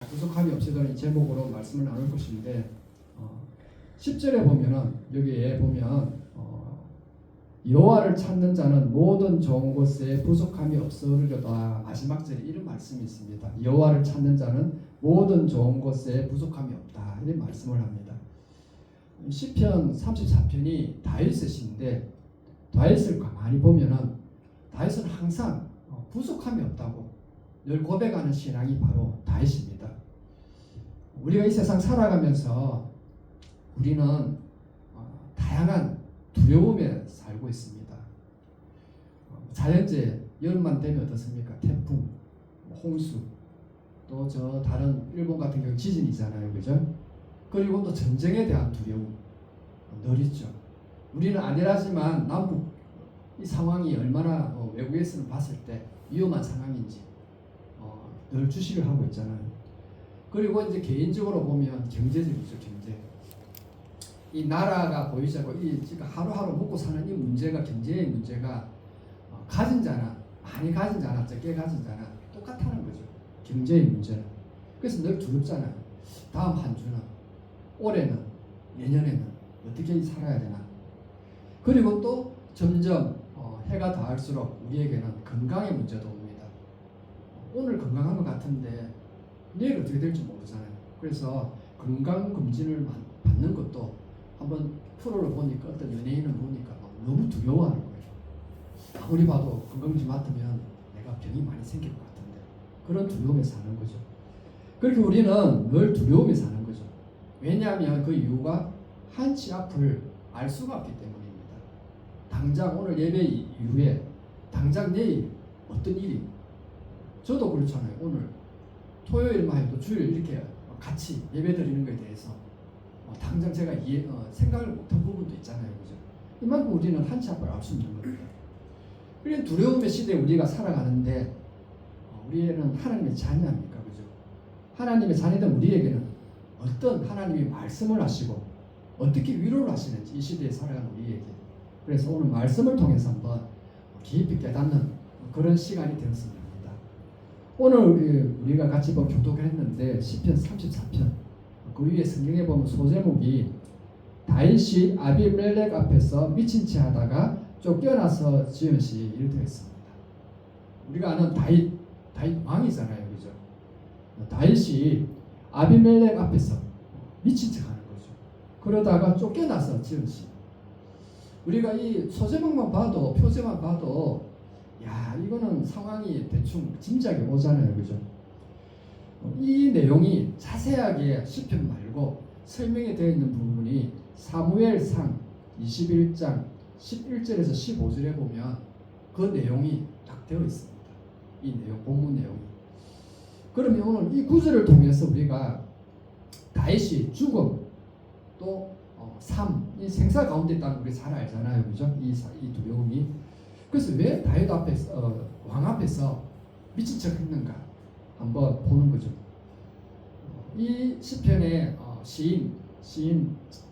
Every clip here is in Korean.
부족함이 없으리라는 제목으로 말씀을 나눌 것인데 10절에 보면은 여기에 보면 여호와를 찾는 자는 모든 좋은 것에 부족함이 없으리로다. 마지막 절에 이런 말씀이 있습니다. 여호와를 찾는 자는 모든 좋은 것에 부족함이 없다. 이런 말씀을 합니다. 시편 34편이 다윗의 시인데 다윗을 가만히 보면은 다윗은 항상 부족함이 없다고 늘 고백하는 신앙이 바로 다윗입니다. 우리가 이 세상 살아가면서 우리는 다양한 두려움에 살고 있습니다. 자연재해 여름만 되면 어떻습니까? 태풍, 홍수, 또 저 다른 일본 같은 경우 지진이잖아요, 그죠? 그리고 또 전쟁에 대한 두려움 늘 있죠. 우리는 안일하지만 남북 이 상황이 얼마나 외국에서는 봤을 때 위험한 상황인지 늘 주시를 하고 있잖아요. 그리고 이제 개인적으로 보면 경제적이죠, 경제. 이 나라가 보이지 않고 이 지금 하루하루 먹고 사는 이 문제가 경제의 문제가 가진 자나 많이 가진 자나 적게 가진 자나 똑같다는 거죠. 경제의 문제는. 그래서 늘 두렵잖아요. 다음 한 주는 올해는 내년에는 어떻게 살아야 되나. 그리고 또 점점 해가 닿을수록 우리에게는 건강의 문제도 옵니다. 오늘 건강한 것 같은데 내일 어떻게 될지 모르잖아요. 그래서 건강검진을 받는 것도 한번 프로를 보니까 어떤 연예인을 보니까 너무 두려워하는 거예요. 아무리 봐도 건강검진 맡으면 내가 병이 많이 생길 것 같은데 그런 두려움에 사는 거죠. 그렇게 우리는 늘 두려움에 사는 거죠. 왜냐하면 그 이유가 한치 앞을 알 수가 없기 때문입니다. 당장 오늘 예배 이후에 당장 내일 어떤 일이 저도 그렇잖아요. 오늘 토요일만 해도 주일 이렇게 같이 예배 드리는 것에 대해서 당장 제가 생각을 못한 부분도 있잖아요. 그죠? 이만큼 우리는 한치 앞을 알 수 있는 겁니다. 그런 두려움의 시대에 우리가 살아가는데 우리는 하나님의 자녀입니까? 그죠? 하나님의 자녀된 우리에게는 어떤 하나님이 말씀을 하시고 어떻게 위로를 하시는지 이 시대에 살아가는 우리에게 그래서 오늘 말씀을 통해서 한번 깊이 깨닫는 그런 시간이 되었으면 합니다. 오늘 우리가 같이 교독을 했는데 시편 34편 그 위에 성경에 보면 소제목이 다윗이 아비멜렉 앞에서 미친 채 하다가 쫓겨나서 지은 시 이렇게 했습니다. 우리가 아는 다윗 왕이잖아요, 그죠? 다윗이 아비멜렉 앞에서 미친 척 하는 거죠. 그러다가 쫓겨나서 지은 시. 우리가 이 소제목만 봐도 표제만 봐도 야 이거는 상황이 대충 짐작이 오잖아요, 그죠? 이 내용이 자세하게 시편 말고 설명이 되어 있는 부분이 사무엘상 21장 11절에서 15절에 보면 그 내용이 딱 되어 있습니다. 이 내용, 본문 내용이. 그러면 오늘 이 구절을 통해서 우리가 다윗이 죽음 또 삶, 이 생사 가운데 있다는 우리 잘 알잖아요, 그죠? 이 두려움이. 그래서 왜 다윗 앞에서 왕 앞에서 미친 척했는가 한번 보는 거죠. 이 시편의 시인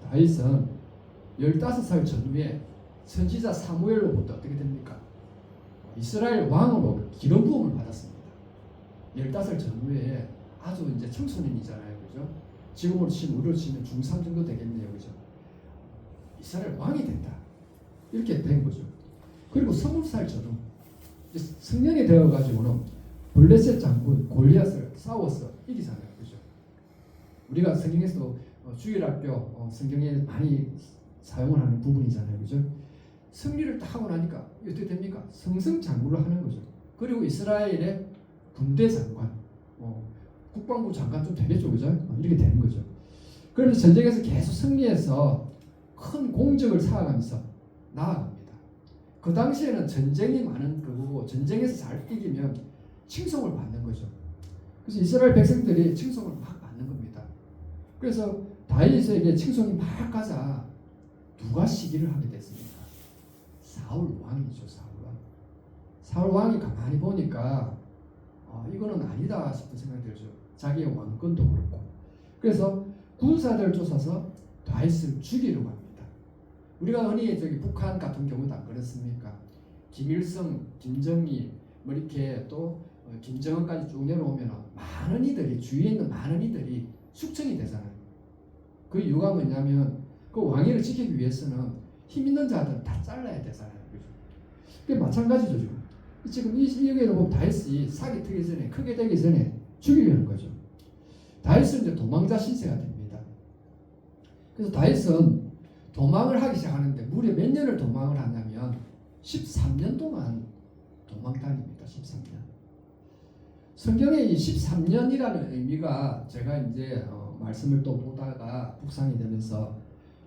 다윗은 15살 전후에 선지자 사무엘로부터 어떻게 됩니까? 이스라엘 왕으로 기름 부음을 받았습니다. 15살 전후에 아주 이제 청소년이잖아요, 그죠? 지금으로 치면 우리로 치면 중3 정도 되겠네요, 그죠? 이스라엘 왕이 된다 이렇게 된 거죠. 그리고 20살 전후 성년이 되어가지고는 블레셋 장군 골리앗을 싸워서 이기잖아요, 그죠? 우리가 성경에서도 주일학교 성경에 많이 사용을 하는 부분이잖아요, 그죠? 승리를 딱 하고 나니까 어떻게 됩니까? 승승장구를 하는 거죠. 그리고 이스라엘의 군대 장관, 국방부 장관 좀 되겠죠, 그죠? 이렇게 되는 거죠. 그러면서 전쟁에서 계속 승리해서 큰 공적을 쌓아가면서 나아갑니다. 그 당시에는 전쟁이 많은 거고 전쟁에서 잘 이기면 칭송을 받는 거죠. 그래서 이스라엘 백성들이 칭송을 막 받는 겁니다. 그래서 다윗에게 칭송이 막 가자 누가 시기를 하게 됐습니까? 사울 왕이죠. 사울 왕이 가만히 보니까 이거는 아니다 싶은 생각이 들죠. 자기의 왕권도 그렇고. 그래서 군사들을 쫓아서 다윗을 죽이려고 합니다. 우리가 흔히 북한 같은 경우도 안 그렇습니까? 김일성, 김정일 뭐 이렇게 또 김정은까지 쭉 내려오면 많은 이들이 주위에 있는 많은 이들이 숙청이 되잖아요. 그 이유가 뭐냐면 그 왕위를 지키기 위해서는 힘 있는 자들 다 잘라야 되잖아요. 그게 마찬가지죠 지금. 여기에도 보면 다윗이 사기 트기 전에 크게 되기 전에 죽이려는 거죠. 다윗은 이제 도망자 신세가 됩니다. 그래서 다윗은 도망을 하기 시작하는데 무려 몇 년을 도망을 하냐면 13년 동안 도망 다닙니다. 13년. 성경에 이 13년이라는 의미가 제가 이제 말씀을 또 보다가 묵상이 되면서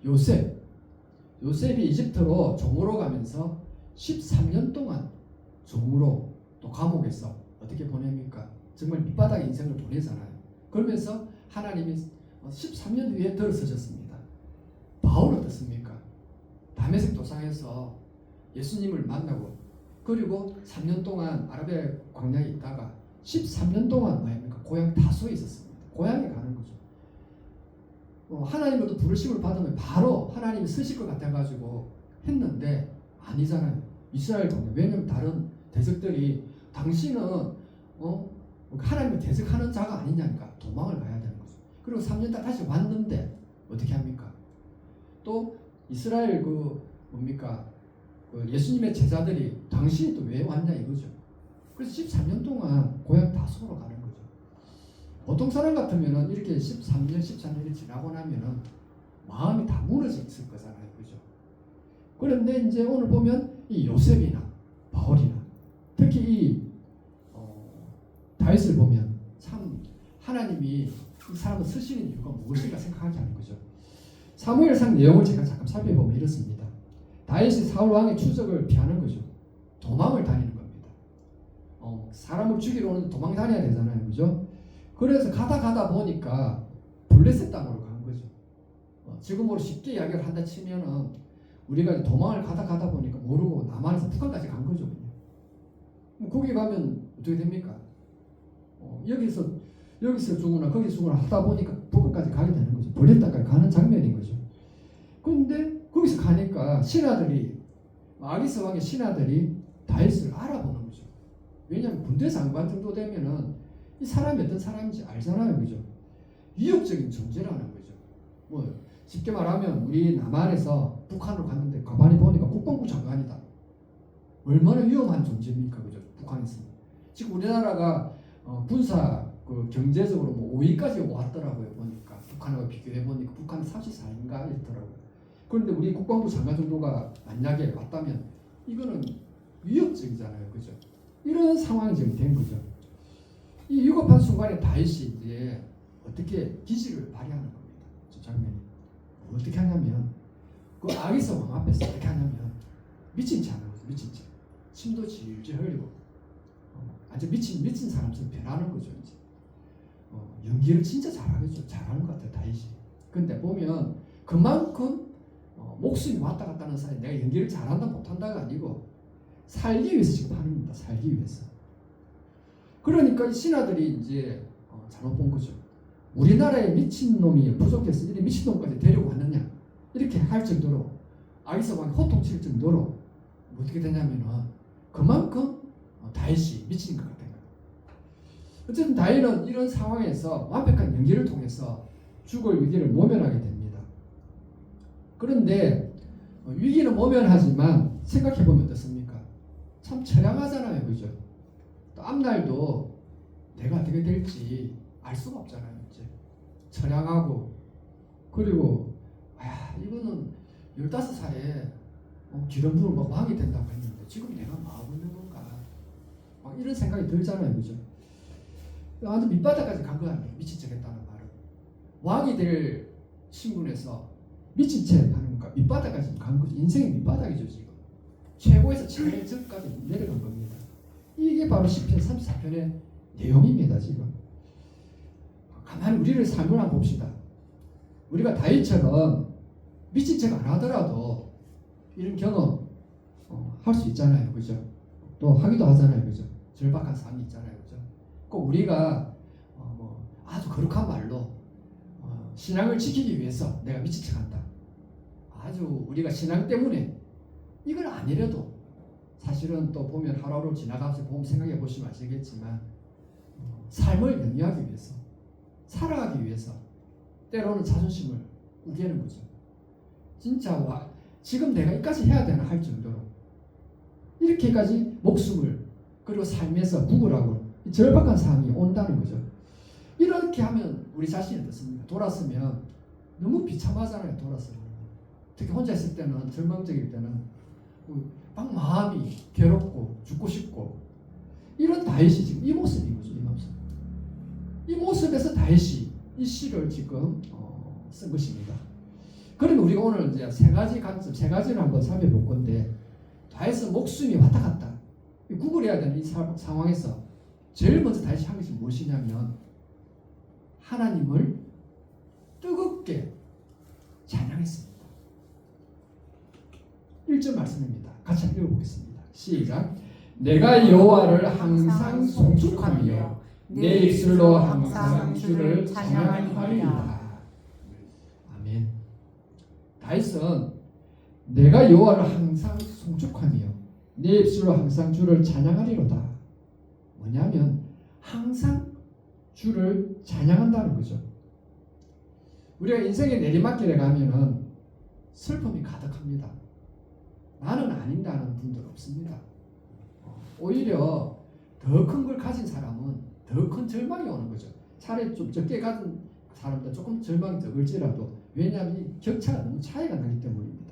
요셉이 이집트로 종으로 가면서 13년 동안 종으로 또 감옥에서 어떻게 보냅니까? 정말 밑바닥의 인생을 보내잖아요. 그러면서 하나님이 13년 후에 들어서셨습니다. 바울 어떻습니까? 다메섹 도상에서 예수님을 만나고 그리고 3년 동안 아라비아 광야에 있다가 13년 동안 뭐합니까? 고향 다소에 있었습니다. 고향에 가는 거죠. 하나님으로부터 부르심을 받으면 바로 하나님이 쓰실 것 같아가지고 했는데 아니잖아요. 이스라엘 동네. 왜냐면 다른 대적들이 당신은 하나님을 대적하는 자가 아니냐니까 도망을 가야 되는 거죠. 그리고 3년 다시 왔는데 어떻게 합니까? 또 이스라엘 뭡니까? 예수님의 제자들이 당신이 또 왜 왔냐 이거죠. 그래서 13년 동안 고향 다소로 가는 거죠. 보통 사람 같으면은 이렇게 13년, 14년이 지나고 나면은 마음이 다 무너져 있을 거잖아요. 그죠? 그런데 이제 오늘 보면 이 요셉이나 바울이나 특히 이 다윗을 보면 참 하나님이 이 사람을 쓰시는 이유가 무엇인가 생각하지 않는 거죠. 사무엘상 내용을 제가 잠깐 살펴보면 이렇습니다. 다윗이 사울 왕의 추적을 피하는 거죠. 도망을 다니는 겁니다. 사람을 죽이러 오는데 도망 다녀야 되잖아요. 그죠? 그래서 가다 보니까 블레셋 땅으로 간 거죠. 지금으로 쉽게 이야기를 한다 치면은 우리가 도망을 가다 보니까 모르고 남한에서 북한까지 간 거죠. 그냥. 거기 가면 어떻게 됩니까? 여기서 죽으나 거기서 죽으나 하다 보니까 북한까지 가게 되는 거죠. 블레셋 땅까지 가는 장면인 거죠. 그런데 거기서 가니까 신하들이 아기스 왕의 신하들이 다윗을 알아보는 거죠. 왜냐하면 군대 장관 정도 되면은 이 사람이 어떤 사람인지 알잖아요. 그죠? 위협적인 존재라는 거죠. 뭐 쉽게 말하면 우리 남한에서 북한으로 갔는데 가만히 보니까 국방부 장관이다. 얼마나 위험한 존재입니까? 그죠? 북한에서. 지금 우리나라가 군사 경제적으로 뭐 5위까지 왔더라고요. 보니까 북한하고 비교해 보니까 북한은 34위인가 이렇더라고요. 그런데 우리 국방부 장관 정도가 만약에 왔다면 이거는 위협적이잖아요. 그죠? 이런 상황이 지금 된 거죠. 이 위급한 순간에 다윗이 이제 어떻게 기지를 발휘하는 겁니다. 저 장면이 어떻게 하냐면 그 아기스 왕 앞에서 어떻게 하냐면 미친 채 하는 거죠. 미친 채. 침도 질질 흘리고 아주 미친 사람처럼 변하는 거죠. 이제 연기를 진짜 잘하겠죠. 잘하는 것 같아요. 다윗이. 근데 보면 그만큼 목숨이 왔다 갔다 하는 사이에 내가 연기를 잘한다 못한다가 아니고 살기 위해서 지금 하는 겁니다. 살기 위해서. 그러니까 이 신하들이 이제 잘못 본 거죠. 우리나라에 미친놈이 부족해서 이렇게 미친놈까지 데리고 왔느냐 이렇게 할 정도로 아기스 왕이 호통칠 정도로 어떻게 되냐면은 그만큼 다윗이 미친 것 같은 거예요. 어쨌든 다윗은 이런 상황에서 완벽한 연기를 통해서 죽을 위기를 모면하게 됩니다. 그런데 위기는 모면하지만 생각해보면 어떻습니까? 참 처량하잖아요. 그죠? 또 앞날도 내가 어떻게 될지 알 수가 없잖아요. 이제 처량하고 그리고 이거는 15살에 기름 부을 막 왕이 된다고 했는데 지금 내가 뭐 하고 있는 건가 막 이런 생각이 들잖아요. 그죠? 아주 밑바닥까지 간 거 아니에요. 미친 척 했다는 말은 왕이 될 신분에서 미친 척 하는 건가 밑바닥까지 간 거죠. 인생의 밑바닥이죠. 지금 최고에서 최저까지 내려간 겁니다. 이게 바로 시편 34편의 내용입니다. 지금 가만히 우리를 삶을 한번 봅시다. 우리가 다윗처럼 미친 척 안 하더라도 이런 경험 할 수 있잖아요. 그죠? 또 하기도 하잖아요. 그죠? 절박한 삶이 있잖아요. 그죠? 꼭 우리가 뭐 아주 거룩한 말로 신앙을 지키기 위해서 내가 미친 척 한다. 아주 우리가 신앙 때문에 이건 아니래도 사실은 또 보면 하루하루 지나가면서 보면 생각해 보시면 아시겠지만 삶을 영위하기 위해서, 살아가기 위해서 때로는 자존심을 우기는 거죠. 진짜 지금 내가 이까지 해야 되나 할 정도로 이렇게까지 목숨을 그리고 삶에서 구걸하고 절박한 상황이 온다는 거죠. 이렇게 하면 우리 자신이 어떻습니까? 돌았으면 너무 비참하잖아요. 돌았으면 특히 혼자 있을 때는, 절망적일 때는 막 마음이 괴롭고 죽고 싶고, 이런 다윗이 지금 이 모습인 거죠. 이 모습에서 다윗이 이 시를 지금 쓴 것입니다. 그러면 우리가 오늘 이제 세 가지 관점, 세 가지를 한번 살펴볼 건데, 다윗은 목숨이 왔다 갔다 구걸해야 되는 이 상황에서 제일 먼저 다윗이 한 것이 무엇이냐면 하나님을 뜨겁게 찬양했습니다. 1절 말씀입니다. 같이 한번 읽어보겠습니다. 시작. 내가 여호와를 항상 송축하며 내 입술로 항상 주를 찬양하리이다. 아멘. 다윗은 내가 여호와를 항상 송축하며 내 입술로 항상 주를 찬양하리로다. 뭐냐면 항상 주를 찬양한다는 거죠. 우리가 인생의 내리막길에 가면은 슬픔이 가득합니다. 나는 아닌다는 분들 없습니다. 오히려 더 큰 걸 가진 사람은 더 큰 절망이 오는 거죠. 차라리 좀 적게 가진 사람보다 조금 절망이 적을지라도, 왜냐하면 이 격차가 너무 차이가 나기 때문입니다.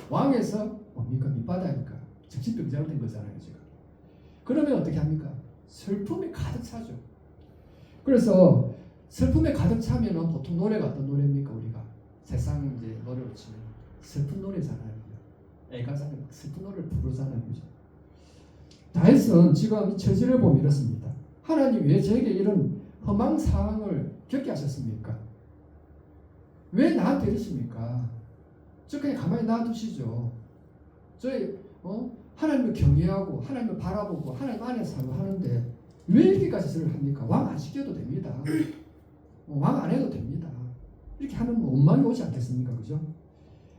왕에서 뭡니까? 밑바닥이니까 적신병자로 된 거잖아요, 지금. 그러면 어떻게 합니까? 슬픔이 가득 차죠. 그래서 슬픔에 가득 차면은 보통 노래가 어떤 노래입니까? 우리가 세상 이제 노래로 치면 슬픈 노래잖아요. 애가잖아요. 슬픈 노래를 부르잖아요, 그죠? 다윗은 지금 이 처지를 보면 이렇습니다. 하나님 왜 저에게 이런 험한 상황을 겪게 하셨습니까? 왜 나한테 이러십니까? 저 그냥 가만히 놔두시죠. 저희 하나님을 경외하고 하나님을 바라보고 하나님 안에서 살고 하는데 왜 이렇게까지 저를 합니까? 왕 안 시켜도 됩니다. 왕 안 해도 됩니다. 이렇게 하면 뭐 원망이 오지 않겠습니까? 그죠?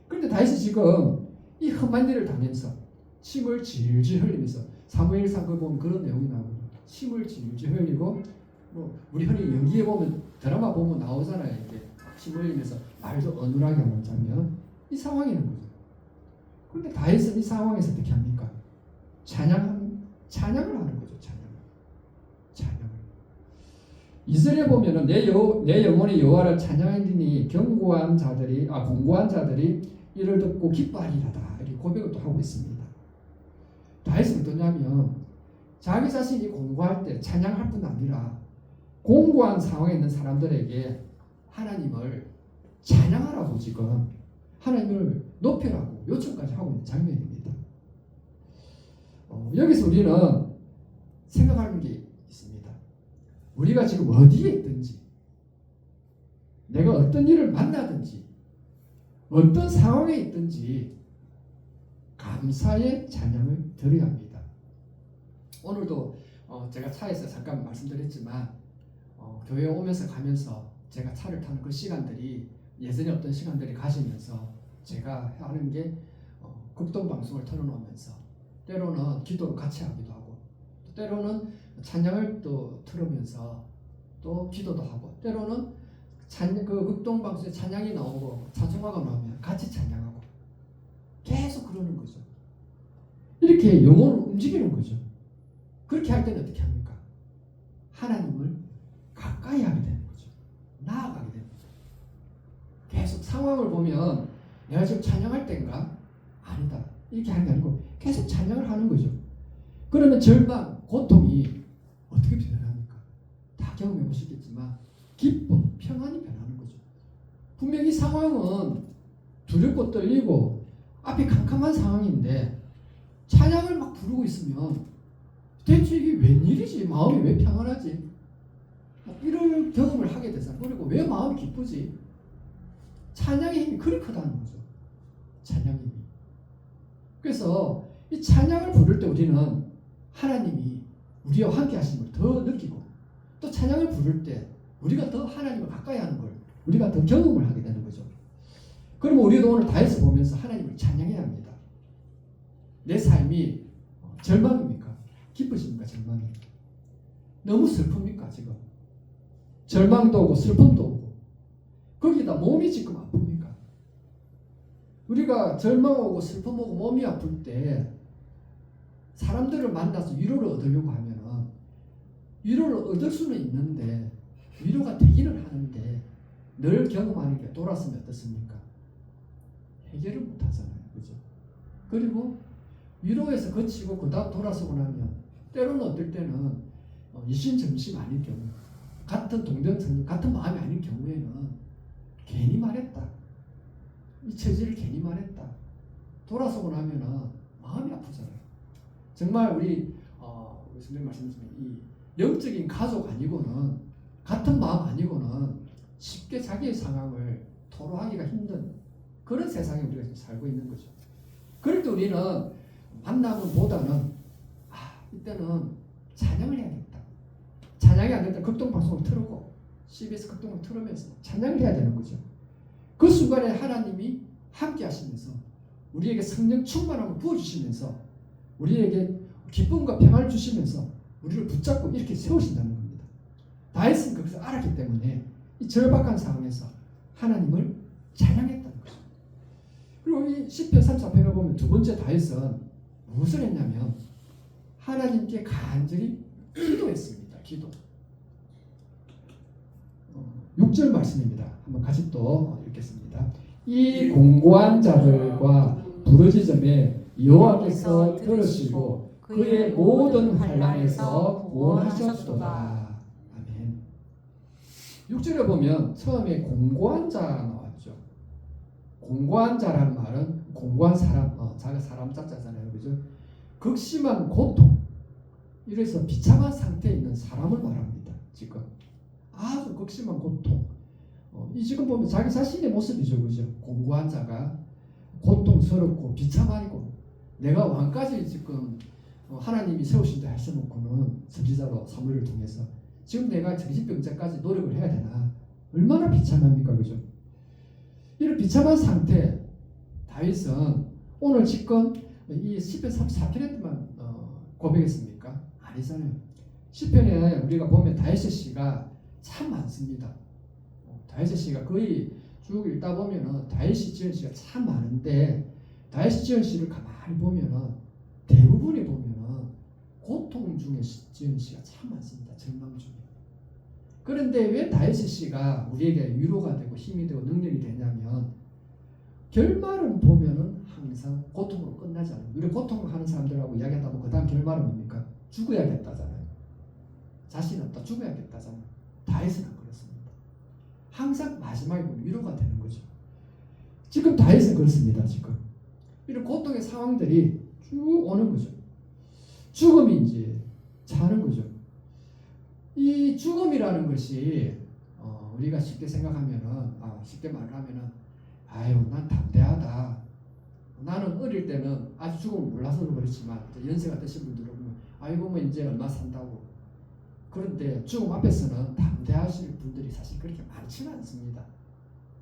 그런데 다윗이 지금 이 험한 일을 당하면서 침을 질질 흘리면서, 사무엘상 그 보면 그런 내용이 나오거든요. 침을 질질 흘리고, 뭐 우리 흔히 연기에 보면, 드라마 보면 나오잖아요. 이렇게 침 흘리면서 말도 어눌하게 하는 장면. 이 상황이는 거죠. 그런데 다윗은 이 상황에서 어떻게 합니까? 찬양을 하는 거죠. 찬양을. 2절에 보면은 내 영혼이 여호와를 찬양하리니 공고한 자들이 이를 듣고 기뻐하리라다. 이렇게 고백을 또 하고 있습니다. 다윗은 어떠냐면 자기 자신이 공고할 때 찬양할 뿐 아니라 공고한 상황에 있는 사람들에게 하나님을 찬양하라고 지금 하나님을 높이라고 요청까지 하고 있는 장면입니다. 여기서 우리는 생각하는 게 있습니다. 우리가 지금 어디에 있든지, 내가 어떤 일을 만나든지, 어떤 상황에 있든지 감사의 찬양을 드려야 합니다. 오늘도 제가 차에서 잠깐 말씀드렸지만 교회 오면서 가면서 제가 차를 타는 그 시간들이 예전에 어떤 시간들이 가시면서 제가 하는 게 극동방송을 틀어놓으면서 때로는 기도를 같이 하기도 하고, 또 때로는 찬양을 또 틀으면서 또 기도도 하고, 때로는 그 극동방송에 찬양이 나오고 찬송가가 나오면 같이 찬양하고, 계속 그러는 거죠. 이렇게 영혼을 움직이는 거죠. 그렇게 할 때는 어떻게 합니까? 하나님을 가까이 하게 되는 거죠. 나아가게 되는 거죠. 계속 상황을 보면 내가 지금 찬양할 때인가? 아니다. 이렇게 하는 게 아니고 계속 찬양을 하는 거죠. 그러면 절망, 고통이 어떻게 변합니까? 다 경험해 보시겠지만 기쁨, 평안이 변하는 거죠. 분명히 상황은 두렵고 떨리고 앞이 캄캄한 상황인데 찬양을 막 부르고 있으면 대체 이게 웬일이지? 마음이 왜 평안하지? 이런 경험을 하게 되잖아요. 그리고 왜 마음이 기쁘지? 찬양의 힘이 그리 크다는 거죠. 찬양의 힘이. 그래서 이 찬양을 부를 때 우리는 하나님이 우리와 함께 하시는 걸 더 느끼고, 또 찬양을 부를 때 우리가 더 하나님을 가까이 하는 걸 우리가 더 경험을 하게 되는 거죠. 그러면 우리도 오늘 다윗을 보면서 하나님을 찬양해야 합니다. 내 삶이 절망입니까? 기쁘십니까? 절망이. 너무 슬픕니까 지금? 절망도 오고 슬픔도 오고 거기다 몸이 지금 아픕니까? 우리가 절망 오고 슬픔 오고 몸이 아플 때 사람들을 만나서 위로를 얻으려고 하면은 위로를 얻을 수는 있는데 위로가 되기는 하는데 늘 경험하는 게 돌았으면 어떻습니까? 해결을 못 하잖아요. 그죠? 그리고 위로에서 거치고 그 다음 돌아서고 나면 때로는 어떨 때는 이심점심 아닌 경우 같은 동정선 같은 마음이 아닌 경우에는 괜히 말했다. 이 처지를 괜히 말했다. 돌아서고 나면은 마음이 아프잖아요. 정말 우리 선생님 말씀하신 이 영적인 가족 아니고는 같은 마음 아니고는 쉽게 자기의 상황을 토로하기가 힘든 그런 세상에 우리가 지금 살고 있는 거죠. 그럴 때 우리는 만남보다는 이때는 찬양을 해야겠다. 찬양이 안 됐다. 극동방송을 틀고 CBS 극동을 틀으면서 찬양을 해야 되는 거죠. 그 순간에 하나님이 함께 하시면서 우리에게 성령 충만함을 부어주시면서 우리에게 기쁨과 평안을 주시면서 우리를 붙잡고 이렇게 세우신다는 겁니다. 다윗은 그것을 알았기 때문에 이 절박한 상황에서 하나님을 찬양했다는 거죠. 그리고 이 시편 34편을 보면 두 번째 다윗은 무엇을 했냐면 하나님께 간절히 기도했습니다. 기도. 6절 말씀입니다. 한번 같이 또 읽겠습니다. 이 공고한 자들과 부르짖음에 여호와께서 들으시고 그의 모든 환난에서 구원하셨도다. 아멘. 6절에 보면 처음에 공고한 자 나왔죠. 공고한 자라는 말은 공고한 사람, 자가 사람 자자잖아요, 그죠? 극심한 고통, 이래서 비참한 상태에 있는 사람을 말합니다. 지금 아주 극심한 고통. 이 지금 보면 자기 자신의 모습이죠, 그죠? 공고한 자가 고통스럽고 비참하고 내가 왕까지 지금 하나님이 세우신 데 하셔놓고는 선지자로 사무엘을 통해서 지금 내가 정신병자까지 노력을 해야 되나? 얼마나 비참합니까, 그죠? 이런 비참한 상태 다윗은 오늘 지금 이 시편 34편에만 고백했습니까? 아니잖아요. 시편에 우리가 보면 다윗의 시가 참 많습니다. 다윗의 시가 거의 쭉 읽다 보면은 다윗이 지은 시가 참 많은데 다윗이 지은 시를 가만히 보면은 대부분이 보면은 고통 중에 지은 시가 참 많습니다. 절망 중에. 그런데 왜 다윗의 시가 우리에게 위로가 되고 힘이 되고 능력이 되냐면 결말은 보면은 항상 고통으로 끝나지 않아요. 우리 고통하는 사람들하고 이야기하다 보면 그 다음 결말은 뭡니까? 죽어야겠다잖아요. 자신 없다 죽어야겠다잖아요. 다윗은 안 그렇습니다. 항상 마지막에 보면 위로가 되는 거죠. 지금 다윗은 그렇습니다. 지금 이런 고통의 상황들이 쭉 오는 거죠. 죽음이 이제 차는 거죠. 이 죽음이라는 것이 우리가 쉽게 생각하면은 쉽게 말하면은 난 담대하다. 나는 어릴 때는 아주 죽음을 몰라서는 그렇지만 연세가 드신 분들은 뭐 이제 얼마 산다고. 그런데 죽음 앞에서는 담대하실 분들이 사실 그렇게 많지는 않습니다.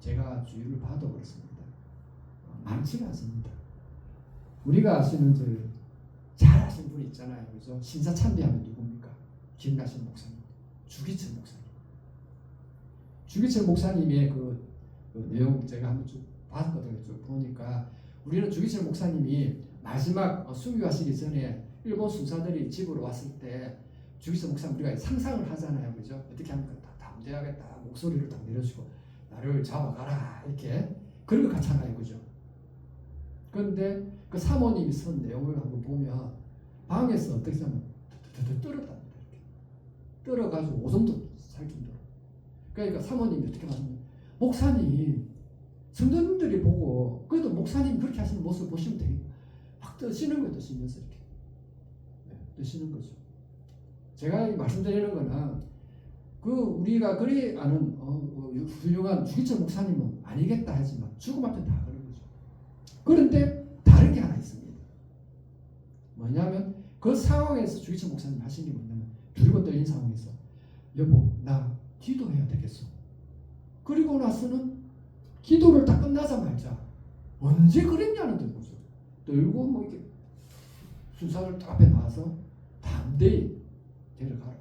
제가 주위를 봐도 그렇습니다. 많지는 않습니다. 우리가 아시는 잘 아시는 분 있잖아요. 그죠? 신사참배하면 누굽니까? 기억나시는 목사님. 주기철 목사님. 주기철 목사님의 그 내용 제가 한번 쭉 봤거든요. 쭉 보니까 우리는 주기철 목사님이 마지막 순교하시기 전에 일본 순사들이 집으로 왔을 때 주기철 목사님 우리가 상상을 하잖아요. 그죠? 어떻게 하면 담대하겠다. 목소리를 딱 내려주고 나를 잡아가라. 이렇게 그런 거 같잖아요. 그죠? 그런데 그 사모님이 쓴 내용을 한번 보면 방에서 어떻게 하면 떨었답니다. 떨어가지고 오줌도 살 정도로. 그러니까 사모님이 어떻게 하냐면 목사님 성도님들이 보고 그래도 목사님 그렇게 하시는 모습을 보시면 되겠다. 막 뜨시는 거예요. 뜨시면서 이렇게 뜨시는 거죠. 제가 말씀드리는 거는 그 우리가 그리 아는 훌륭한 주기철 목사님은 아니겠다 하지만 죽음 앞에 다 그런 거죠. 그런데 다른 게 하나 있습니다. 뭐냐면 그 상황에서 주기철 목사님 하신 게 뭐냐면 두리고 떨린 상황에서 여보 나 기도해야 되겠어. 그리고 나서는 기도를 다 끝나자마자 언제 그랬냐는 거죠. 떨고 뭐 이렇게 수사를 앞에 나와서 담대히 데려가라.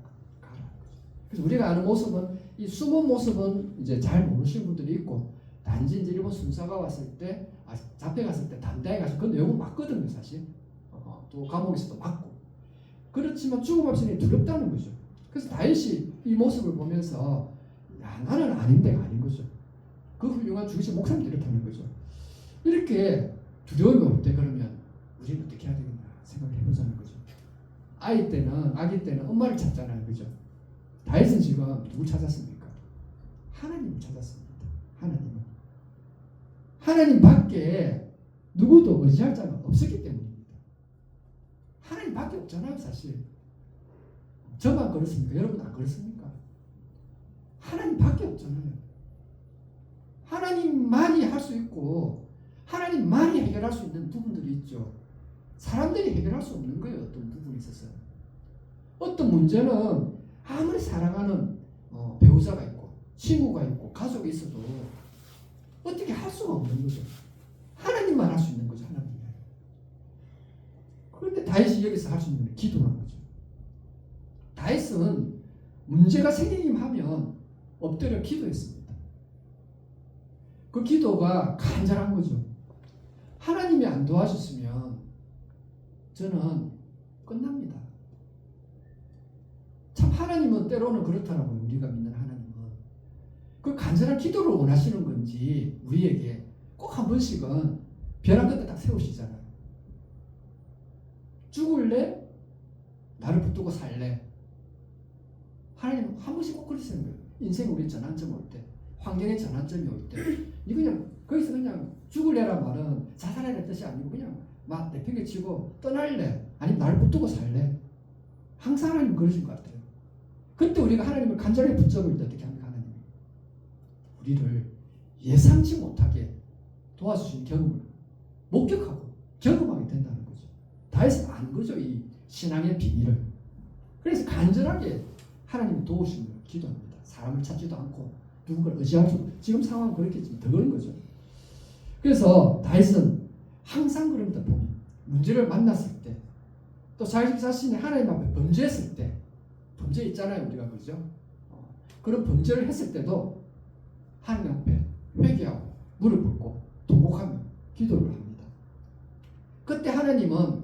그래서 우리가 아는 모습은 이 숨은 모습은 이제 잘 모르시는 분들이 있고 단지 이제 일본 순사가 왔을 때 잡혀갔을 때 단대에 가서 그 내용은 맞거든요 사실. 또 감옥에서도 맞고 그렇지만 죽음 앞선이 두렵다는 거죠. 그래서 다윗이 이 모습을 보면서 야 나는 아닌데가 아닌 거죠. 그 훌륭한 주기식 목사님들이 이렇다는 거죠. 이렇게 두려움이 올 때 그러면 우리는 어떻게 해야 되겠나 생각해 보자는 거죠. 아기 때는 엄마를 찾잖아요, 그죠? 다윗은 지금 누굴 찾았습니까? 하나님을 찾았습니다. 하나님밖에 누구도 의지할 자가 없었기 때문입니다. 하나님밖에 없잖아요, 사실. 저만 그렇습니까? 여러분 안 그렇습니까? 하나님밖에 없잖아요. 하나님만이 할 수 있고 하나님만이 해결할 수 있는 부분들이 있죠. 사람들이 해결할 수 없는 거예요. 어떤 부분이 있어서. 어떤 문제는 아무리 사랑하는 배우자가 있고 친구가 있고 가족이 있어도 어떻게 할 수가 없는 거죠. 하나님만 할 수 있는 거죠. 하나님. 그런데 다윗이 여기서 할 수 있는 건 기도라는 거죠. 다윗은 문제가 생기기만 하면 엎드려 기도했습니다. 그 기도가 간절한 거죠. 하나님이 안 도와주시면 저는 끝납니다. 참 하나님은 때로는 그렇더라고요. 우리가 믿는 하나님은. 그 간절한 기도를 원하시는 건지 우리에게 꼭 한 번씩은 벼랑 끝에 딱 세우시잖아요. 죽을래? 나를 붙들고 살래? 하나님 한 번씩 꼭 그러시는 거예요. 인생 우리 전환점 올 때, 환경의 전환점이 올 때, 이 그냥 거기서 그냥 죽을래란 말은 자살하는 뜻이 아니고 그냥 막 내팽개치고 떠날래? 아니면 나를 붙들고 살래? 항상 하나님 그러신 것 같아요. 그때 우리가 하나님을 간절히 붙잡을 때 어떻게 합니까? 하나님 우리를 예상치 못하게 도와주신 경험을 목격하고 경험하게 된다는 거죠. 다윗은 안 거죠. 이 신앙의 비밀을. 그래서 간절하게 하나님이 도우시는 걸 기도합니다. 사람을 찾지도 않고 누군가를 의지할 수 지금 상황은 그렇겠지만 더 그런 거죠. 그래서 다윗은 항상 그럽니다. 보면 문제를 만났을 때 또 자신이 하나님 앞에 범죄했을 때 범죄 있잖아요. 우리가 그죠? 그런 범죄를 했을 때도 하나님 앞에 회개하고 무릎 꿇고 통곡하며 기도를 합니다. 그때 하나님은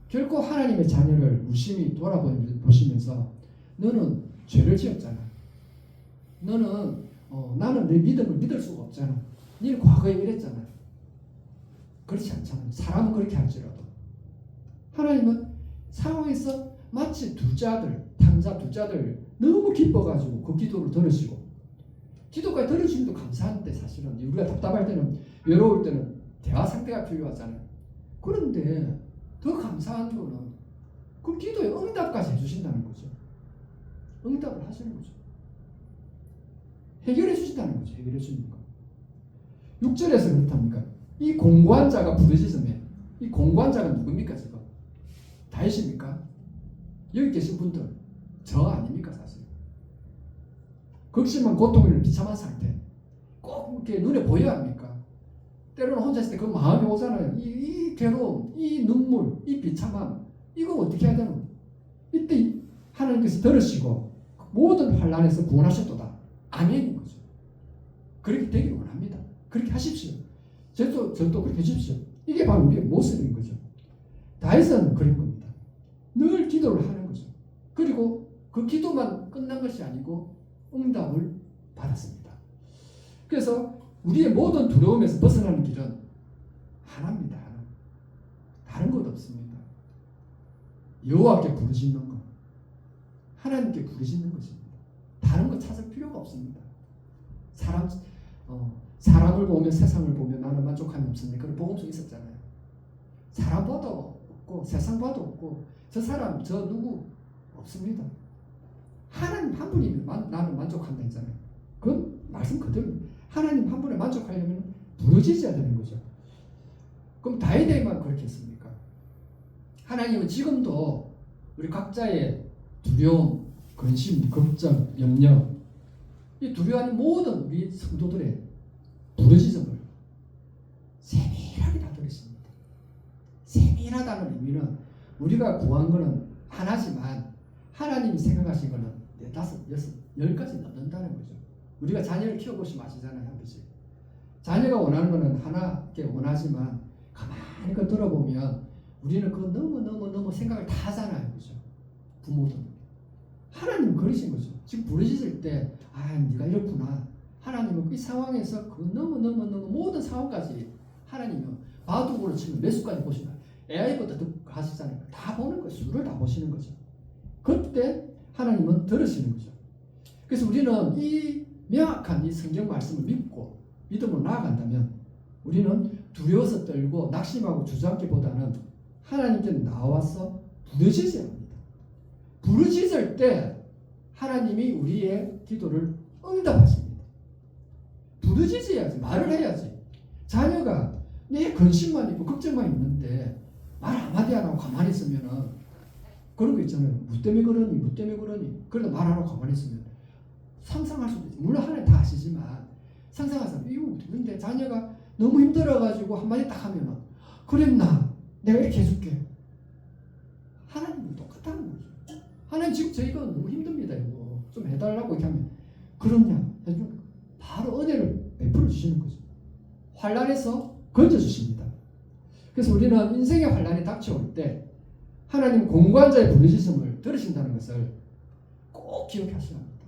결코 하나님의 자녀를 무심히 돌아보시면서 너는 죄를 지었잖아. 너는 나는 내 믿음을 믿을 수가 없잖아. 너는 과거에 이랬잖아. 그렇지 않잖아요. 사람은 그렇게 할지라도 하나님은 상황에서 마치 탕자 두 자들 너무 기뻐가지고 그 기도를 들으시고 기도까지 들으시면 감사한데 사실은 우리가 답답할 때는 외로울 때는 대화 상대가 필요하잖아요. 그런데 더 감사한 거는 그 기도에 응답까지 해주신다는 거죠. 응답을 하시는 거죠. 해결해 주신다는 거죠. 해결해 주는 거. 6절에서 그렇답니까? 이 공고한 자가 부르짖음에 이 공고한 자가 누굽니까 지금? 다윗입니까? 여기 계신 분들 저 아닙니까 사실? 극심한 고통을 비참한 상태 꼭 이렇게 눈에 보여야 합니까? 때로는 혼자 있을 때 그 마음이 오잖아요. 이 괴로움, 이 눈물, 이 비참함 이거 어떻게 해야 되노? 이때 하나님께서 들으시고 모든 환난에서 구원하셨도다. 아멘인 거죠. 그렇게 되기를 원합니다. 그렇게 하십시오. 저도 그렇게 해주십시오. 이게 바로 우리의 모습인 거죠. 다윗은 그런 겁니다. 늘 기도를 하는 거죠. 그리고 그 기도만 끝난 것이 아니고 응답을 받았습니다. 그래서 우리의 모든 두려움에서 벗어나는 길은 하나입니다. 하나. 다른 것 없습니다. 여호와께 부르짖는 것, 하나님께 부르짖는 것입니다. 다른 거 찾을 필요가 없습니다. 사람을 보면 세상을 보면 나는 만족함이 없습니다. 그런 복음서 있었잖아요. 사람 봐도 없고 세상 봐도 없고 저 사람 저 누구 없습니다. 하나님 한 분이면 나는 만족한다 했잖아요. 그건 말씀 그대로 하나님 한 분에 만족하려면 부르짖어야 되는 거죠. 그럼 다윗에게만 그렇게 했습니까? 하나님은 지금도 우리 각자의 두려움, 근심, 걱정, 염려 이 두려워하는 모든 우리 성도들의 부르짖음을 세밀하게 다 들으십니다. 세밀하다는 의미는 우리가 구한 것은 하나지만 하나님이 생각하신 것은 5, 6, 10까지 넘는다는 거죠. 우리가 자녀를 키워보시면 아시잖아요. 그치? 자녀가 원하는 거는 하나께 원하지만 가만히 그 들어보면 우리는 그거 너무 생각을 다 하잖아요. 그죠? 부모도. 하나님은 그러신 거죠. 지금 부르짖을 때, 네가 이렇구나. 하나님은 이 상황에서 그 너무 모든 상황까지 하나님은 바둑으로 치면 몇 수까지 보신다. AI부터 듣고 하시잖아요. 다 보는 거예요. 수를 다 보시는 거죠. 그때 하나님은 들으시는 거죠. 그래서 우리는 이 명확한 이 성경 말씀을 믿고 믿음으로 나아간다면 우리는 두려워서 떨고 낙심하고 주저앉기보다는 하나님께 나와서 부르짖어야 합니다. 부르짖을 때 하나님이 우리의 기도를 응답하십니다. 부르짖어야지. 말을 해야지. 자녀가 내 근심만 있고 걱정만 있는데 말 한마디 안 하고 가만히 있으면은 그런 거 있잖아요. 뭐 때문에 그러니 그래도 말 안 하고 가만히 있으면 상상할 수도 있어요. 물론 하나님 다 아시지만 상상하세요. 이거 근데 자녀가 너무 힘들어가지고 한마디 딱 하면은 그랬나? 내가 이렇게 해줄게. 하나님은 똑같다는 거죠. 하나님 지금 저희가 너무 힘듭니다. 이거 좀 해달라고 이렇게 하면 그러냐? 해주면 바로 은혜를 베풀어 주시는 거죠. 환난에서 건져주십니다. 그래서 우리는 인생의 환난이 닥쳐올 때 하나님 공고한 자의 부르짖음을 들으신다는 것을 꼭 기억하셔야 합니다.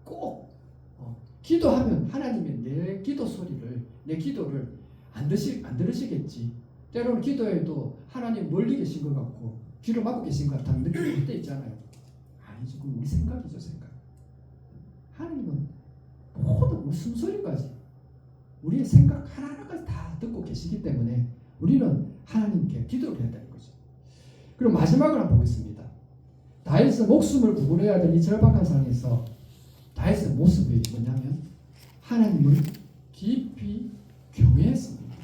꼭 기도하면 하나님이 내 기도 소리를, 내 기도를 안 들으시겠지. 때로는 기도에도 하나님 멀리 계신 것 같고 귀를 막고 계신 것 같다는 느낌이 때 있잖아요. 아니지, 그건 우리 생각이죠, 생각. 하나님은 모든 우리 숨소리까지 우리의 생각 하나하나까지 다 듣고 계시기 때문에 우리는 하나님께 기도를 해야 되는 거죠. 그리고 마지막으로 한번 보겠습니다. 다윗은 목숨을 구분해야 될 이 절박한 상황에서 다윗의 모습이 뭐냐면 하나님을 깊이 경외했습니다.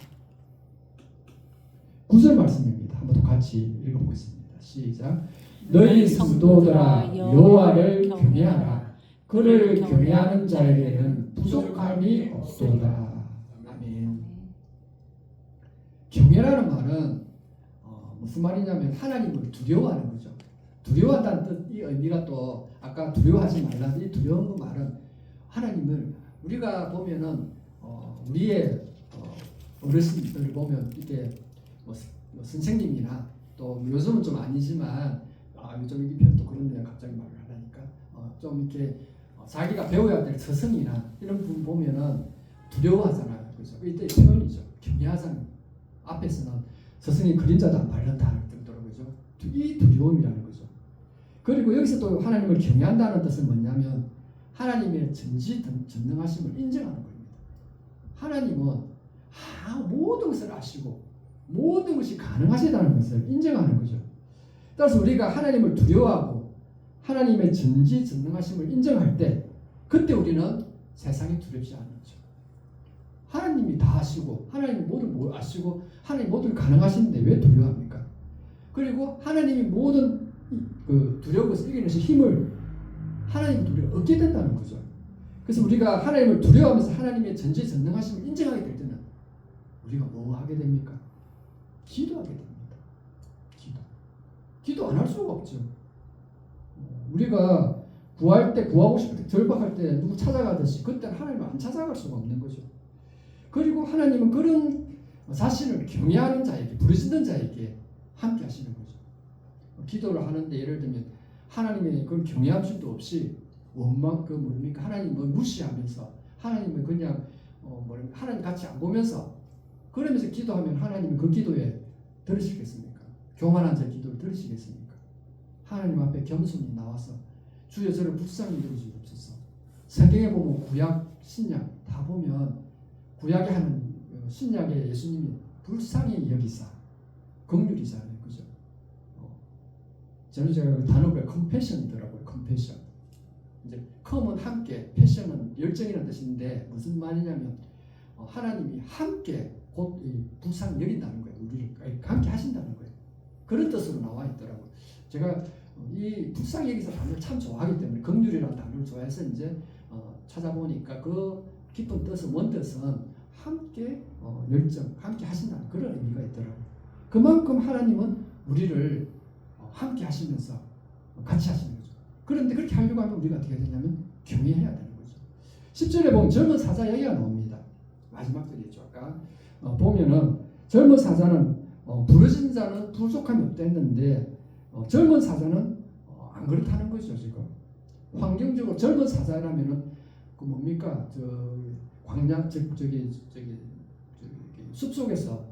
9절 말씀입니다. 한번 더 같이 읽어보겠습니다. 시작. 너희 성도들아 여호와를 경외하라. 그를 경외하는 자에게는 부족함이 없도다. 아멘. 경외라는 말은 무슨 말이냐면 하나님을 두려워하는 거죠. 두려워한다는 뜻, 이 의미가 또 아까 두려워하지 말라. 이 두려운 그 말은 하나님을 우리가 보면은 우리의 어르신들을 보면 이렇게 뭐 선생님이나 또 요즘은 좀 아니지만 요즘 이 표현도 그런데 갑자기 말을 하니까 좀 이렇게 자기가 배워야 될 스승이나 이런 분 보면은 두려워하잖아요. 그죠? 이때 표현이죠. 경외하잖아요. 앞에서는 스승이 그림자도 안 밟는다 그러더라고요. 이 두려움이라는 거죠. 그리고 여기서 또 하나님을 경외한다는 뜻은 뭐냐면 하나님의 전지전능하심을 인정하는 겁니다. 하나님은 모든 것을 아시고 모든 것이 가능하시다는 것을 인정하는 거죠. 따라서 우리가 하나님을 두려워하고 하나님의 전지전능하심을 인정할 때 그때 우리는 세상이 두렵지 않죠. 하나님이 다 아시고 하나님이 모든 걸 아시고 하나님이 모든 걸 가능하신데 왜 두려워합니까? 그리고 하나님이 모든 그 두려운 것을 이기는 힘을 하나님이 우리가 얻게 된다는 거죠. 그래서 우리가 하나님을 두려워하면서 하나님의 전지전능하심을 인정하게 될 때는 우리가 뭐 하게 됩니까? 기도하게 됩니다. 기도 안 할 수가 없죠. 우리가 구할 때 구하고 싶을 때 절박할 때 누구 찾아가듯이 그때는 하나님을 안 찾아갈 수가 없는 거죠. 그리고 하나님은 그런 자신을 경외하는 자에게 부르짖는 자에게 함께 하시는 거죠. 기도를 하는데 예를 들면 하나님의 그걸 경외할 수도 없이 원망 뭡니까 하나님을 무시하면서 하나님을 그냥 하나님 같이 안 보면서 그러면서 기도하면 하나님은 그 기도에 들으시겠습니까? 교만한 자의 기도를 들으시겠습니까? 하나님 앞에 겸손히 나와서 주여 저를 불쌍히 여겨주옵소서. 성경에 보면 구약 신약 다 보면 구약에 하는 신약의 예수님이 불쌍히 여기사 긍휼이잖아요, 그죠? 저는 제가 그 단어가 컴패션이더라고요. 컴패션. 이제 컴은 함께, 패션은 열정이라는 뜻인데 무슨 말이냐면 하나님이 함께 곧 불쌍히 여긴다는 거예요. 우리를 함께 하신다는 거예요. 그런 뜻으로 나와 있더라고요. 제가 이 불쌍히 여기사 단어를 참 좋아하기 때문에 긍휼이라는 단어를 좋아해서 이제 찾아보니까 그 깊은 뜻은 원뜻은 함께 열정, 함께 하신다는 그런 의미가 있더라고요. 그만큼 하나님은 우리를 함께 하시면서 같이 하시는 거죠. 그런데 그렇게 하려고 하면 우리가 어떻게 되냐면 경외해야 되는 거죠. 10절에 보면 젊은 사자 얘기가 나옵니다. 마지막 절이죠. 아까 보면은 젊은 사자는 부르짖는 자는 부족함이 없다 했는데 젊은 사자는 안 그렇다는 거죠. 지금 환경적으로 젊은 사자라면은 그 뭡니까 광야 저기 숲속에서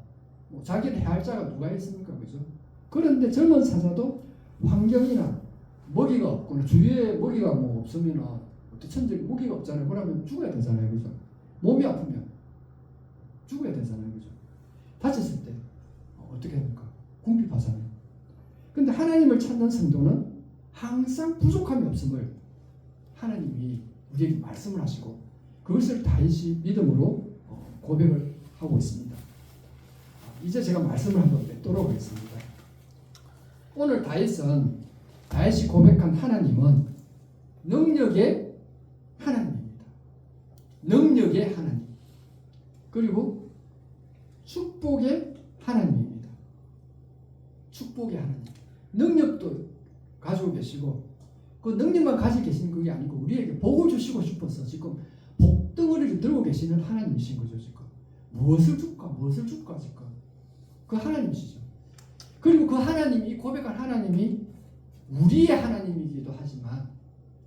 자기를 해할 자가 누가 있습니까? 그죠? 그런데 젊은 사자도 환경이나 먹이가 없거나 주위에 먹이가 뭐 없으면 천재 먹이가 없잖아요. 그러면 죽어야 되잖아요. 그죠? 몸이 아프면 죽어야 되잖아요. 그죠? 다쳤을 때 어떻게 합니까? 궁핍하잖아요. 근데 하나님을 찾는 성도는 항상 부족함이 없음을 하나님이 우리에게 말씀을 하시고 그것을 다윗이 믿음으로 고백을 하고 있습니다. 이제 제가 말씀을 한번 맺도록 하겠습니다. 오늘 다윗이 고백한 하나님은 능력의 하나님입니다. 능력의 하나님. 그리고 축복의 하나님입니다. 축복의 하나님. 능력도 가지고 계시고 그 능력만 가지고 계시는 그게 아니고 우리에게 복을 주시고 싶어서 지금 복덩어리를 들고 계시는 하나님이신 거죠. 지금 무엇을 줄까 지금 그 하나님이시죠. 그리고 그 하나님이 고백한 하나님이 우리의 하나님이기도 하지만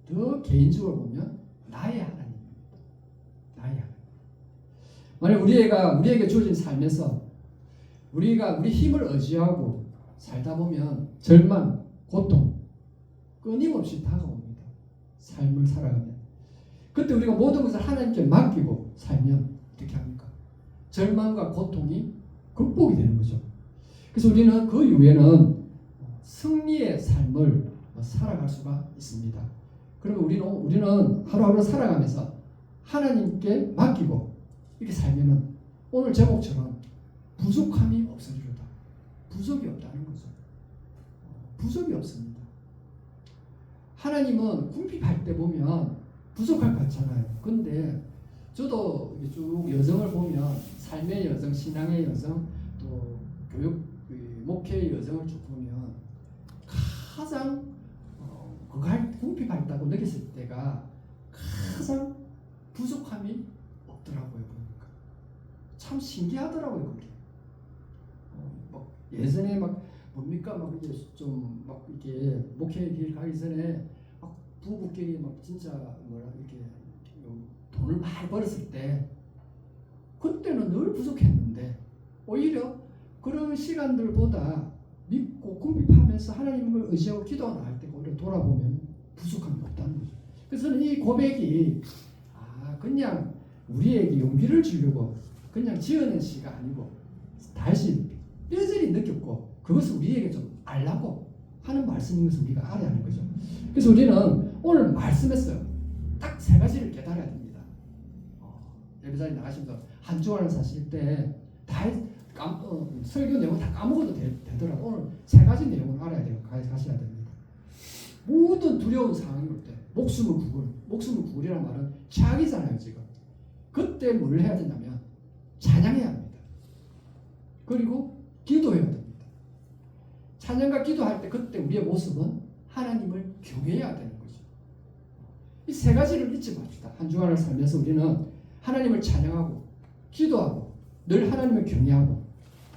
더 개인적으로 보면 나의 하나님입니다. 나의 하나님. 만약 우리에게 주어진 삶에서 우리 힘을 의지하고 살다 보면 절망, 고통 끊임없이 다가옵니다. 삶을 살아가면 그때 우리가 모든 것을 하나님께 맡기고 살면 어떻게 합니까? 절망과 고통이 극복이 되는 거죠. 그래서 우리는 그 이후에는 승리의 삶을 살아갈 수가 있습니다. 그러면 우리는 하루하루 살아가면서 하나님께 맡기고 이렇게 살면은 오늘 제목처럼 부족함이 없어지려다. 부족이 없다는 거죠. 부족이 없습니다. 하나님은 궁핍할 때 보면 부족할 것 같잖아요. 근데 저도 쭉 여정을 보면 삶의 여정, 신앙의 여정, 또 교육, 목회의 여정을 쭉 보면 가장 궁핍했다고 느꼈을 때가 가장 부족함이 없더라고요. 보니까 참 신기하더라고요. 그게 예전에 뭡니까 이게 좀 이렇게 목회 길 가기 전에 부부끼리 진짜 이렇게 돈을 많이 벌었을 때 그때는 늘 부족했는데 오히려 그런 시간들보다 믿고 궁핍하면서 하나님을 의지하고 기도하고 나갈 때 오히려 돌아보면 부족함이 없다는 거죠. 그래서 저는 이 고백이 그냥 우리에게 용기를 주려고 그냥 지어낸 시가 아니고 다시 뼈저리 느꼈고 그것을 우리에게 좀 알라고 하는 말씀인 것을 우리가 알아야 하는 거죠. 그래서 우리는 오늘 말씀에서 딱 세 가지를 깨달아야 됩니다. 예배자리 나가시면서 한 주간을 사실 때 다 설교 내용 다 까먹어도 되더라고. 오늘 세 가지 내용을 알아야 돼요. 가셔야 됩니다. 모든 두려운 상황이 올 때 목숨을 구걸이라는 말은 최악이잖아요. 지금 그때 뭘 해야 되냐면 찬양해야 합니다. 그리고 기도해야 됩니다. 찬양과 기도할 때 그때 우리의 모습은 하나님을 경외해야 되는 거죠. 이 세 가지를 잊지 맙시다. 한 주간을 살면서 우리는 하나님을 찬양하고 기도하고 늘 하나님을 경외하고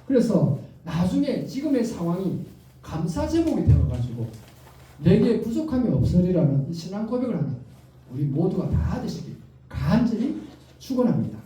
그래서 나중에 지금의 상황이 감사 제목이 되어가지고 내게 부족함이 없으리라는 신앙 고백을 하는 우리 모두가 다 되시길 간절히 축원합니다.